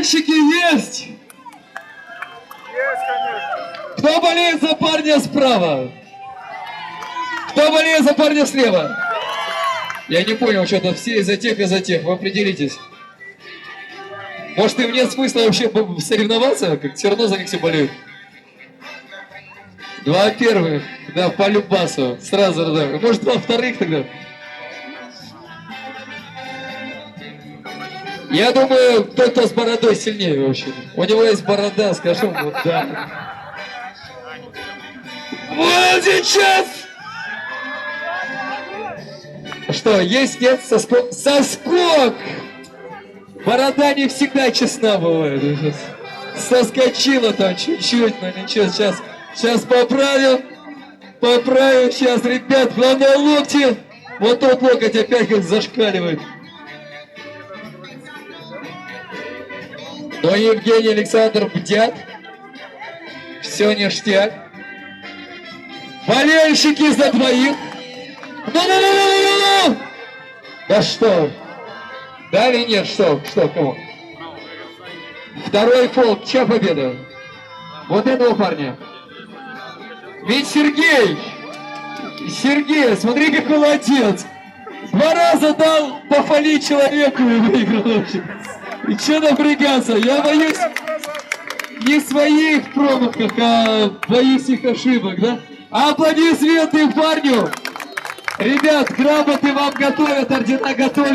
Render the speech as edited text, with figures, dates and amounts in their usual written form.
Болельщики есть? Есть, конечно. Кто болеет за парня справа? Кто болеет за парня слева? Я не понял, что-то все из-за тех, вы определитесь. Может, им нет смысла вообще соревноваться, как все равно за них все болеют. Два первых, да, по любасу, сразу, да. Может, два вторых тогда? Я думаю, кто с бородой сильнее вообще. У него есть борода, скажу, вот да. Вот сейчас! Что, есть, нет, соскок? Соскок! Борода не всегда честна бывает. Соскочила там чуть-чуть, но ничего, сейчас поправим. Поправим сейчас, ребят, главное локти. Вот тот локоть опять как зашкаливает. Но Евгений Александр бдят. Все ништяк. Болельщики за двоих. Ну-ну-ну-ну-ну-ну! Да что? Да или нет? Что? Кому? Второй фол. Чья победа? Вот этого парня. Ведь Сергей, смотри, как молодец. 2 раза дал пофалить человеку и выиграл вообще. И что напрягаться? Я боюсь не своих промахов, а боюсь их ошибок, да? Аплодисменты парню! Ребят, грамоты вам готовят, ордена готовят.